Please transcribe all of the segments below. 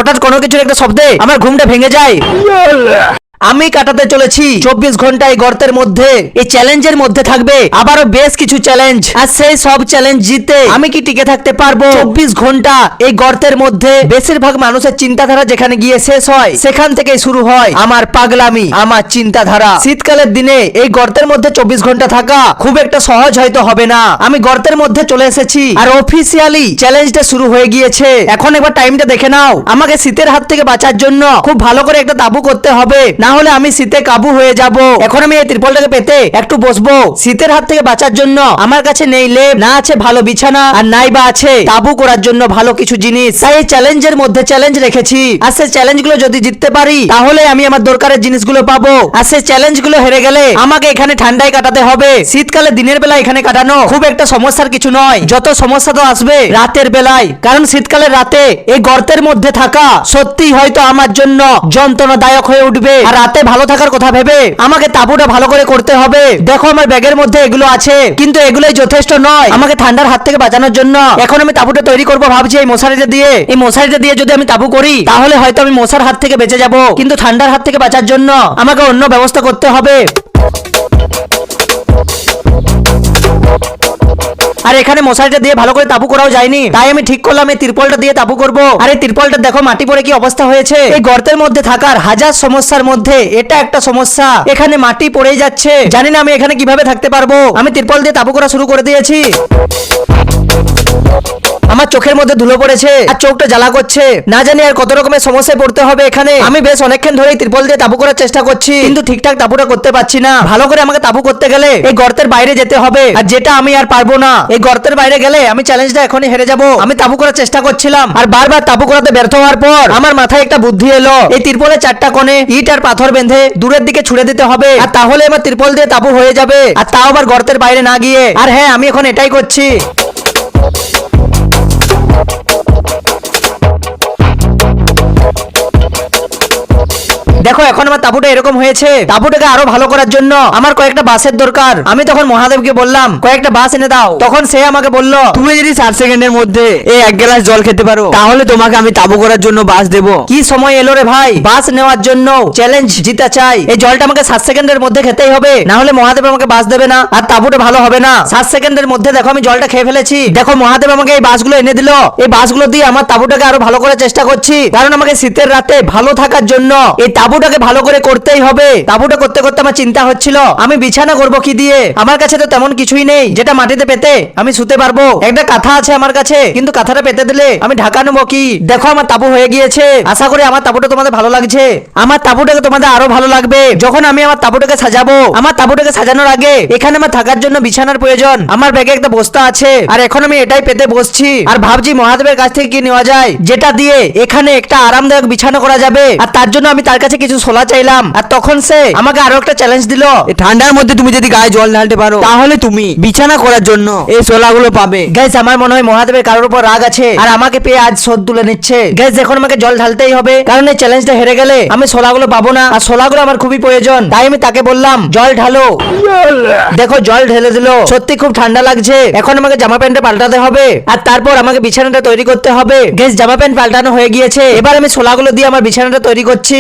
হঠাৎ কোনো কিছুর একটা শব্দে আমার ঘুমটা ভেঙে যায়। আমি কাটাতে চলেছি 24 ঘন্টা এই গর্তের মধ্যে। এই চ্যালেঞ্জের মধ্যে থাকবে আবারও বেশ কিছু চ্যালেঞ্জ, আর সেই সব চ্যালেঞ্জ জিতে আমি কি টিকে থাকতে পারবো 24 ঘন্টা এই গর্তের মধ্যে? বেশিরভাগ মানুষের চিন্তাধারা যেখানে গিয়ে শেষ হয় সেখান থেকে শুরু হয় আমার পাগলামি, আমার চিন্তাধারা। শীতকালের দিনে এই গর্তের মধ্যে 24 ঘন্টা থাকা খুব একটা সহজ হয়তো হবে না। আমি গর্তের মধ্যে চলে এসেছি আর অফিসিয়ালি চ্যালেঞ্জটা শুরু হয়ে গিয়েছে। এখন একবার টাইমটা দেখে নাও। আমাকে শীতের হাত থেকে বাঁচার জন্য খুব ভালো করে একটা তাবু করতে হবে, না হলে আমি শীতে কাবু হয়ে যাব। এখন আমি এই ত্রিপলটাকে পেতে একটু বসবো। শীতের হাত থেকে বাঁচার জন্য আমার কাছে নেই লেপ, না আছে ভালো বিছানা, আর নাই বা আছে তাবু করার জন্য ভালো কিছু জিনিস। তাই এই চ্যালেঞ্জের মধ্যে চ্যালেঞ্জ রেখেছি, আর সেই চ্যালেঞ্জগুলো যদি জিততে পারি তাহলে আমি আমার দরকারের জিনিসগুলো পাবো। আর সেই চ্যালেঞ্জগুলো হেরে গেলে আমাকে এখানে ঠান্ডায় কাটাতে হবে। শীতকালে দিনের বেলা এখানে কাটানো খুব একটা সমস্যার কিছু নয়, যত সমস্যা তো আসবে রাতের বেলায়। কারণ শীতকালের রাতে এই গর্তের মধ্যে থাকা সত্যি হয়তো আমার জন্য যন্ত্রণাদায়ক হয়ে উঠবে। আর রাতে ভালো থাকার কথা ভেবে আমাকে তাবুটা ভালো করে করতে হবে। দেখো আমার ব্যাগের মধ্যে এগুলো আছে, কিন্তু এগুলোই যথেষ্ট নয় আমাকে ঠান্ডার হাত থেকে বাঁচানোর জন্য। এখন আমি তাবুটা তৈরি করব ভাবছি এই মশারিটা দিয়ে। এই মশারিটা দিয়ে যদি আমি তাবু করি তাহলে হয়তো আমি মশার হাত থেকে বেঁচে যাব, কিন্তু ঠান্ডার হাত থেকে বাঁচার জন্য আমাকে অন্য ব্যবস্থা করতে হবে। আর এখানে মশারিটা দিয়ে ভালো করে তাবু করাও যায়নি, তাই আমি ঠিক করলাম এই তিরপলটা দিয়ে তাবু করব। আর এই তিরপলটা দেখো মাটি পড়ে কি অবস্থা হয়েছে। এই গর্তের মধ্যে থাকার হাজার সমস্যার মধ্যে এটা একটা সমস্যা, এখানে মাটি পড়ে যাচ্ছে। জানি না আমি এখানে কিভাবে থাকতে পারবো। আমি তিরপল দিয়ে তাবু করা শুরু করে দিয়েছি। আমার চোখের মধ্যে ধুলো পড়েছে আর চোখটা জ্বালা করছে। না জানি আর কত রকমের সমস্যায় পড়তে হবে এখানে। আমি বেশ অনেকক্ষণ ধরেই ত্রিপল দিয়ে তাবু করার চেষ্টা করছি, কিন্তু ঠিকঠাক তাবুটা করতে পারছি না। ভালো করে আমাকে তাবু করতে গেলে এই গর্তের বাইরে যেতে হবে, আর যেটা আমি আর পারবো না। এই গর্তের বাইরে গেলে আমি চ্যালেঞ্জটা এখনই হেরে যাব। আমি তাবু করার চেষ্টা করছিলাম আর বারবার তাবু করাতে ব্যর্থ হওয়ার পর আমার মাথায় একটা বুদ্ধি এলো। এই ত্রিপলের 4টা কোণে ইট আর পাথর বেঁধে দূরের দিকে ছুড়ে দিতে হবে, আর তাহলে আমার ত্রিপল দিয়ে তাবু হয়ে যাবে, আর তাও আবার গর্তের বাইরে না গিয়ে। আর হ্যাঁ, আমি এখন এটাই করছি। দেখো এখন আমার তাবুটা এরকম হয়েছে। তাবুটাকে আরো ভালো করার জন্য আমার কয়েকটা বাঁশের দরকার। আমি তখন মহাদেবকে বললাম কয়েকটা বাঁশ এনে দাও। তখন সে আমাকে বলল, তুমি যদি 60 সেকেন্ডের মধ্যে এই 1 গ্লাস জল খেতে পারো তাহলে তোমাকে আমি তাবু করার জন্য বাঁশ দেবো। কি সময় এলো রে ভাই, বাঁশ নেওয়ার জন্য চ্যালেঞ্জ জিতা চাই। এই জলটা আমাকে 7 সেকেন্ডের মধ্যে খেতেই হবে, না হলে মহাদেব আমাকে বাঁশ দেবে না আর তাবুটা ভালো হবে না। 7 সেকেন্ডের মধ্যে দেখো আমি জলটা খেয়ে ফেলেছি। দেখো মহাদেব আমাকে এই বাঁশগুলো এনে দিল। এই বাঁশগুলো দিয়ে আমার তাবুটাকে আরো ভালো করার চেষ্টা করছি, কারণ আমাকে শীতের রাতে ভালো থাকার জন্য এই তাবুটাকে ভালো করে করতেই হবে। তাবুটা করতে করতে আমার চিন্তা হচ্ছিল আমি বিছানা করবো কি দিয়ে। আমার কাছে তো তেমন কিছুই নেই যেটা মাটিতে পেতে আমি শুতে পারবো। একটা কাঁথা আছে আমার কাছে, কিন্তু কাঁথাটা পেতে দিলে আমি ঢাকা নেবো কি। দেখো আমার তাবু হয়ে গিয়েছে। আশা করি আমার তাবুটা তোমাদের ভালো লাগছে। আমার তাবুটাকে তোমাদের আরো ভালো লাগবে যখন আমি আমার তাবুটাকে সাজাবো। আমার তাবুটাকে সাজানোর আগে এখানে আমার থাকার জন্য বিছানার প্রয়োজন। আমার ব্যাগে একটা বস্তা আছে, আর এখন আমি এটাই পেতে বসছি আর ভাবছি মহাদেবের কাছ থেকে কি নেওয়া যায় যেটা দিয়ে এখানে একটা আরামদায়ক বিছানা করা যাবে। আর তার জন্য আমি তার কাছে কিছু সোলা চাইলাম, আর তখন সে আমাকে আরো একটা চ্যালেঞ্জ দিল। এই ঠান্ডার মধ্যে তুমি যদি গায়ে জল ঢালতে পারো তাহলে তুমি বিছানা করার জন্য এই শোলাগুলো পাবে। গাইস আমার মনে হয় মহাদেবের কারোর উপর রাগ আছে আর আমাকে পেয়ে আজ শোধ তুলে নিচ্ছে। গাইস এখন আমাকে জল ঢালতেই হবে, কারণ এই চ্যালেঞ্জটা হেরে গেলে আমি শোলাগুলো পাবো না, আর শোলাগুলো আমার খুবই প্রয়োজন। তাই আমি তাকে বললাম জল ঢালো। দেখো জল ঢেলে দিল। সত্যি খুব ঠান্ডা লাগছে। এখন আমাকে জামা প্যান্টটা পাল্টাতে হবে, আর তারপর আমাকে বিছানাটা তৈরি করতে হবে। গাইস জামা প্যান্ট পাল্টানো হয়ে গিয়েছে। এবার আমি শোলাগুলো দিয়ে আমার বিছানাটা তৈরি করছি।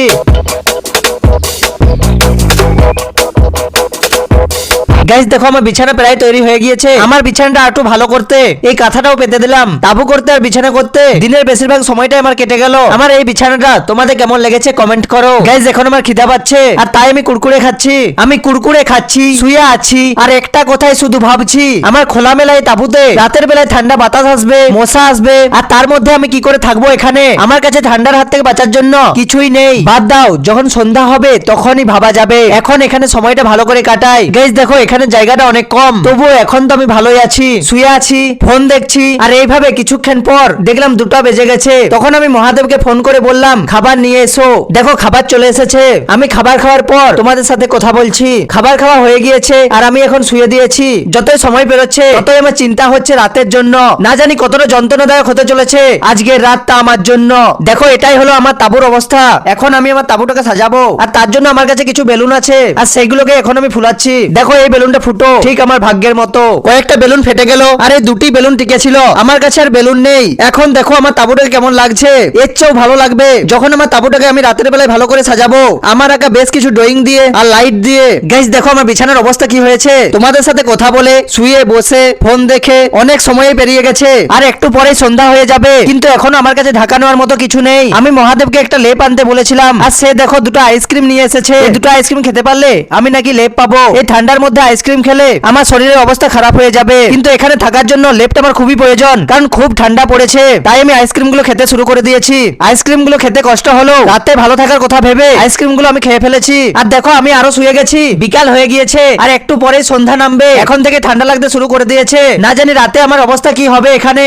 গাইস দেখো আমার বিছানা প্রায় তৈরি হয়ে গিয়েছে। আমার বিছানাটা একটু ভালো করতে এই কাঁথাটাও পেতে দিলাম। তাবু করতে আর বিছানা করতে দিনের বেশিরভাগ সময়টা আমার কেটে গেল। আমার এই বিছানাটা তোমাদের কেমন লেগেছে কমেন্ট করো। গাইস এখন আমার খিদা পাচ্ছে আর তাই আমি কুরকুরে খাচ্ছি। আমি কুরকুরে খাচ্ছি, শুয়ে আছি, আর একটা কথাই শুধু ভাবছি আমার খোলামেলায় তাবুতে রাতের বেলায় ঠান্ডা বাতাস আসবে, মশা আসবে, আর তার মধ্যে আমি কি করে থাকবো এখানে। আমার কাছে ঠান্ডার হাত থেকে বাঁচার জন্য কিছুই নেই। বাদ দাও, যখন সন্ধ্যা হবে তখনই ভাবা যাবে। এখন এখানে সময়টা ভালো করে কাটাই। গাইস দেখো এখানে জায়গাটা অনেক কম, তবুও এখন তো আমি ভালোই আছি, শুয়ে আছি, ফোন দেখছি। আর এইভাবে কিছুক্ষণ পর দেখলাম 2টা বেজে গেছে। তখন আমি মহাদেবকে ফোন করে বললাম খাবার নিয়ে এসো। দেখো খাবার চলে এসেছে। আমি খাবার খাওয়ার পর তোমাদের সাথে কথা বলছি। খাবার খাওয়া হয়ে গিয়েছে আর আমি এখন শুয়ে দিয়েছি। যতই সময় পেরোচ্ছে ততই আমার চিন্তা হচ্ছে রাতের জন্য। না জানি কতটা যন্ত্রণাদায়ক হতে চলেছে আজকের রাতটা আমার জন্য। দেখো এটাই হলো আমার তাবুর অবস্থা। এখন আমি আমার তাবুটাকে সাজাবো, আর তার জন্য আমার কাছে কিছু বেলুন আছে আর সেইগুলোকে এখন আমি ফুলাচ্ছি। দেখো এই বেলুনটা ফুটো ঠিক আমার ভাগ্যের মতো। কয়েকটা বেলুন ফেটে গেল, আরে দুটি বেলুন টিকে ছিল। আমার কাছে আর বেলুন নেই। এখন দেখো আমার তাঁবুটাকে কেমন লাগছে, এর চেয়েও ভালো লাগবে যখন আমার তাঁবুটাকে আমি রাতের বেলায় ভালো করে সাজাবো আমার আঁকা বেশ কিছু ড্রয়িং দিয়ে আর লাইট দিয়ে। গাইস দেখো আমার বিছানার অবস্থা কি হয়েছে। তোমাদের সাথে কথা বলে শুয়ে বসে ফোন দেখে অনেক সময় পেরিয়ে গেছে, আর একটু পরেই সন্ধ্যা হয়ে যাবে, কিন্তু এখনো আমার কাছে ঢাকা নেওয়ার মতো কিছু নেই। আমি মহাদেবকে একটা লেপ আনতে বলেছিলাম, আর সে দেখো দুটো আইসক্রিম নিয়ে এসেছে। এই দুটো আইসক্রিম খেতে পারলে আমি নাকি লেপ পাবো। এই ঠান্ডার মধ্যে আইসক্রিম খেলে আমার শরীরের অবস্থা খারাপ হয়ে যাবে, কিন্তু এখানে থাকার জন্য লেপটা আমার খুবই প্রয়োজন, কারণ খুব ঠান্ডা পড়েছে। তাই আমি আইসক্রিম গুলো খেতে শুরু করে দিয়েছি। আইসক্রিম গুলো খেতে কষ্ট হলো, রাতে ভালো থাকার কথা ভেবে আইসক্রিম গুলো আমি খেয়ে ফেলেছি। আর দেখো আমি আরো শুয়ে গেছি, বিকাল হয়ে গিয়েছে আর একটু পরে সন্ধ্যা নামবে। এখন থেকে ঠান্ডা লাগতে শুরু করে দিয়েছে, না জানি রাতে আমার অবস্থা কি হবে। এখানে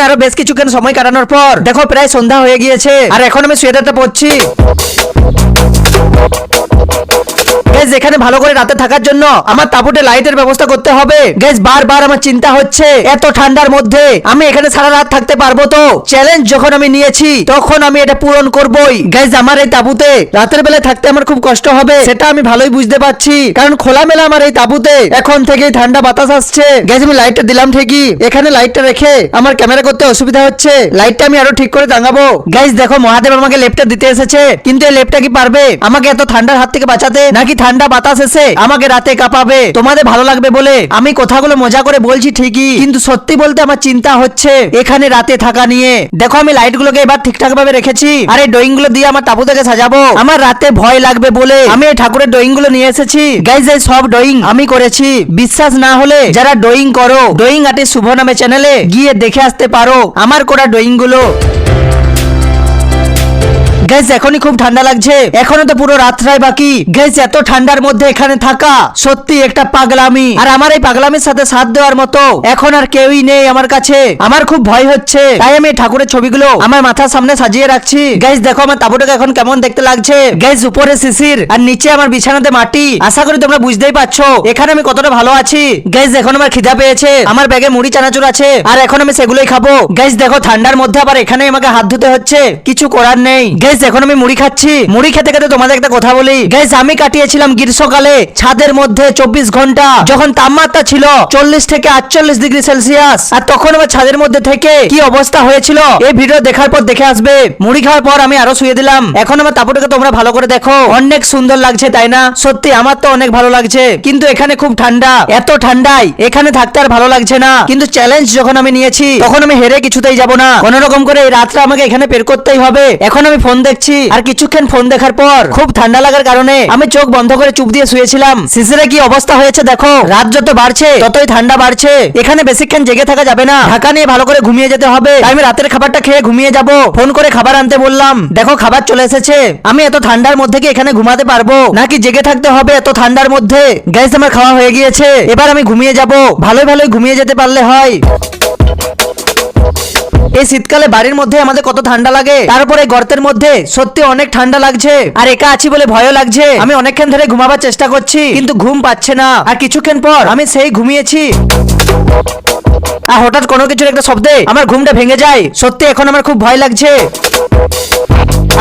আরো বেশ কিছুক্ষণ সময় কাটানোর পর দেখো প্রায় সন্ধ্যা হয়ে গিয়েছে, আর এখন আমি সোয়েটারটা পরছি। গাইস এখানে ভালো করে রাতে থাকার জন্য আমার তাঁবুতে লাইটের ব্যবস্থা করতে হবে। গাইস বারবার আমার চিন্তা হচ্ছে এত ঠান্ডার মধ্যে আমি এখানে সারা রাত থাকতে পারবো তো? চ্যালেঞ্জ যখন আমি নিয়েছি তখন আমি এটা পূরণ করবই। গাইস আমার এই তাঁবুতে রাতের বেলায় থাকতে আমার খুব কষ্ট হবে, সেটা আমি ভালোই বুঝতে পারছি, কারণ খোলামেলা আমার এই তাঁবুতে এখন থেকেই ঠান্ডা বাতাস আসছে। গাইস আমি লাইটটা দিলাম ঠিকই, এখানে লাইটটা রেখে আমার ক্যামেরা করতে অসুবিধা হচ্ছে, লাইটটা আমি আরো ঠিক করে টাঙাবো। গাইস দেখো মহাদেব আমাকে লেপটা দিতে এসেছে, কিন্তু এই লেপটা কি পারবে আমাকে এত ঠান্ডার হাত থেকে বাঁচাতে, নাকি ঠান্ডা বাতাস এসে আমাকে রাতে কাঁপাবে? তোমাদের ভালো লাগবে বলে আমি কথাগুলো মজা করে বলছি ঠিকই, কিন্তু সত্যি বলতে আমার চিন্তা হচ্ছে এখানে রাতে থাকা নিয়ে। দেখো আমি লাইট গুলোকে এবার ঠিকঠাক ভাবে রেখেছি, আর এই ড্রয়িং গুলো দিয়ে আমার তাঁবু থেকে সাজাবো। আমার রাতে ভয় লাগবে বলে আমি এই ঠাকুরের ড্রয়িং গুলো নিয়ে এসেছি। গাইজ এই সব ড্রয়িং আমি করেছি, বিশ্বাস না হলে যারা ড্রয়িং করো ড্রয়িং আর্টিস্ট শুভ নামে চ্যানেলে গিয়ে দেখে আসতে পারো আমার করা ড্রয়িং গুলো। গাইস এখনই খুব ঠান্ডা লাগছে, এখনো তো পুরো রাতটাই বাকি। গাইস এত ঠান্ডার মধ্যে এখানে থাকা সত্যি একটা পাগলামি, আর আমার এই পাগলামির সাথে সাথ দেওয়ার মতো এখন আর কেউই নেই আমার কাছে। আমার খুব ভয় হচ্ছে, তাই আমি ঠাকুরের ছবিগুলো আমার মাথার সামনে সাজিয়ে রাখছি। গাইস দেখো আমার তাঁবুটাকে এখন কেমন দেখতে লাগছে। গাইস উপরে শিশির আর নিচে আমার বিছানাতে মাটি, আশা করি তোমরা বুঝতেই পারছো এখানে আমি কতটা ভালো আছি। গাইস এখন আমার খিদা পেয়েছে, আমার ব্যাগে মুড়ি চানাচুর আছে, আর এখন আমি সেগুলোই খাবো। গাইস দেখো ঠান্ডার মধ্যে আবার এখানে আমাকে হাত ধুতে হচ্ছে, কিছু করার নেই। গাইস এখন আমি মুড়ি খাচ্ছি, মুড়ি খেতে খেতে তোমাদের একটা কথা বলি। গাইস আমি কাটিয়েছিলাম গ্রীষ্মকালে ছাদের মধ্যে 24 ঘন্টা, যখন তাপমাত্রা ছিল 40 থেকে 48 ডিগ্রি সেলসিয়াস, আর তখন আমার ছাদের মধ্যে থেকে কি অবস্থা হয়েছিল এই ভিডিও দেখার পর দেখে আসবে। মুড়ি খাওয়ার পর আমি আরো শুয়ে দিলাম। এখন আমার তাঁবুটাকে তোমরা ভালো করে দেখো, অনেক সুন্দর লাগছে তাই না? সত্যি আমার তো অনেক ভালো লাগছে, কিন্তু এখানে খুব ঠান্ডা, এত ঠান্ডায় এখানে থাকতে আর ভালো লাগছে না। কিন্তু চ্যালেঞ্জ যখন আমি নিয়েছি তখন আমি হেরে কিছুতেই যাব না, কোন রকম করে এই রাতটা আমাকে এখানে বের করতেই হবে। এখন আমি ফোন দেখছি, আর কিছুক্ষণ ফোন দেখার পর খুব ঠান্ডা লাগার কারণে আমি চোখ বন্ধ করে চুপ দিয়ে শুয়েছিলাম। শিশিরে কি অবস্থা হয়েছে দেখো, রাত যত বাড়ছে ততই ঠান্ডা বাড়ছে। এখানে বেশিক্ষণ জেগে থাকা যাবে না, ঢাকা নিয়ে ভালো করে ঘুমিয়ে যেতে হবে। তাই আমি রাতের খাবারটা খেয়ে ঘুমিয়ে যাব। ফোন করে খাবার আনতে বললাম, দেখো খাবার চলে এসেছে। আমি এত ঠান্ডার মধ্যে কি এখানে ঘুমাতে পারবো, নাকি জেগে থাকতে হবে এত ঠান্ডার মধ্যে? গ্যাস আমার খাওয়া হয়ে গিয়েছে, এবার আমি ঘুমিয়ে যাব। ভালোই ভালোই ঘুমিয়ে যেতে পারলে হয়। এই শীতকালে বাড়ির মধ্যে আমাদের কত ঠান্ডা লাগে, তারপরে গর্তের মধ্যে সত্যি অনেক ঠান্ডা লাগছে, আর একা আছি বলে ভয়ও লাগছে। আমি অনেকক্ষণ ধরে ঘুমাবার চেষ্টা করছি, কিন্তু ঘুম পাচ্ছে না। আর কিছুক্ষণ পর আমি সেই ঘুমিয়েছি, আর হঠাৎ কোনো কিছুর একটা শব্দে আমার ঘুমটা ভেঙে যায়। সত্যি এখন আমার খুব ভয় লাগছে।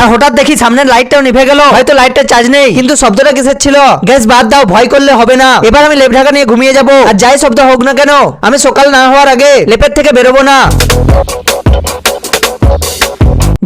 আর হঠাৎ দেখি সামনের লাইটটাও নিভে গেল, হয়তো লাইটটা চার্জ নেই, কিন্তু শব্দটা কিসের ছিল? গ্যাস বাদ দাও, ভয় করলে হবে না। এবার আমি লেপ ঢাকা নিয়ে ঘুমিয়ে যাব, আর যাই শব্দ হোক না কেন আমি সকাল না হওয়ার আগে লেপের থেকে বেরোবো না।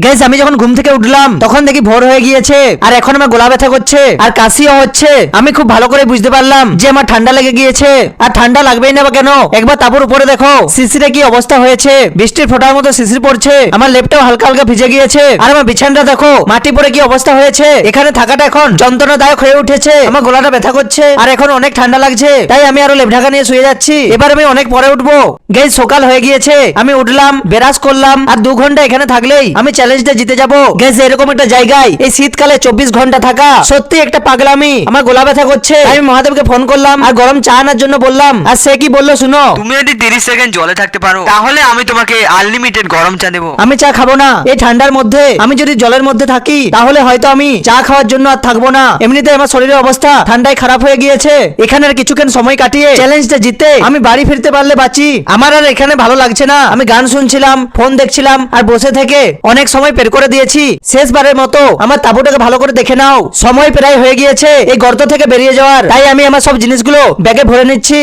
গাইস আমি যখন ঘুম থেকে উঠলাম তখন দেখি ভোর হয়ে গিয়েছে, আর এখন আমার গলা ব্যথা করছে আর কাশিও হচ্ছে। আমি খুব ভালো করে বুঝতে পারলাম যে আমার ঠান্ডা লেগে গিয়েছে, আর ঠান্ডা লাগবেই না বা কেন? একবার তাঁবুর উপরে দেখো শিশিরে কি অবস্থা হয়েছে, বৃষ্টির ফোঁটার মতো শিশির পড়ছে, আমার লেপটাও হালকা হালকা ভিজে গিয়েছে, আর আমার বিছানাটা দেখো মাটি পড়ে কি অবস্থা হয়েছে। এখানে থাকাটা এখন যন্ত্রণাদায়ক হয়ে উঠেছে, আমার গলাটা ব্যথা করছে, আর এখন অনেক ঠান্ডা লাগছে। তাই আমি আরো লেপ ঢাকা নিয়ে শুয়ে যাচ্ছি। এবার আমি অনেক পরে উঠবো। গাইস সকাল হয়ে গিয়েছে, আমি উঠলাম, ব্রাশ করলাম, আর 2 ঘন্টা এখানে থাকলেই আমি চ্যালেঞ্জটা জিতে যাব। গাইস এরকম একটা জায়গায় এই শীতকালে 24 ঘন্টা থাকা সত্যি একটা পাগলামি। আমার গলা ব্যথা করছে, আমি মহাদেবকে ফোন করলাম আর গরম চা আনার জন্য বললাম, আর সে কি বললো শুনো, তুমি যদি 30 সেকেন্ড জলে থাকতে পারো তাহলে আমি তোমাকে আনলিমিটেড গরম চা দেবো। আমি চা খাবো না এই ঠান্ডার মধ্যে। আমি যদি জলের মধ্যে থাকি তাহলে হয়তো আমি চা খাওয়ার জন্য আর থাকবো না। এমনিতে আমার শরীরের অবস্থা ঠান্ডায় খারাপ হয়ে গিয়েছে, এখানে আর কিছুক্ষণ সময় কাটিয়ে চ্যালেঞ্জটা জিতে আমি বাড়ি ফিরতে পারলে বাঁচি। আমার আর এখানে ভালো লাগছে না। আমি গান শুনছিলাম, ফোন দেখছিলাম, আর বসে থেকে অনেক সময় সময় বের করে দিয়েছি। শেষবারের মতো আমার তাঁবুটাকে ভালো করে দেখে নাও, সময় প্রায় হয়ে গিয়েছে এই গর্ত থেকে বেরিয়ে যাওয়ার। তাই আমি আমার সব জিনিসগুলো ব্যাগে ভরে নিচ্ছি।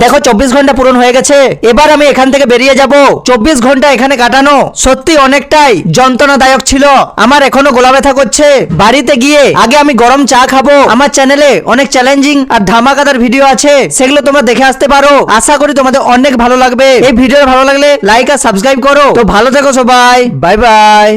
দেখো 24 ঘন্টা পূরণ হয়ে গেছে। এবার আমি এখান থেকে বেরিয়ে যাব। 24 ঘন্টা এখানে কাটানো সত্যি অনেকটাই যন্ত্রণাদায়ক ছিল। আমার এখনো গলা ব্যথা করছে। বাড়িতে গিয়ে আগে আমি গরম চা খাবো। আমার চ্যানেলে অনেক চ্যালেঞ্জিং আর ধামাকাদার ভিডিও আছে, সেগুলো তোমরা দেখে আসতে পারো। আশা করি তোমাদের অনেক ভালো লাগবে। এই ভিডিও ভালো লাগলে লাইক আর সাবস্ক্রাইব করো। তো ভালো থেকো সবাই, বাই বাই।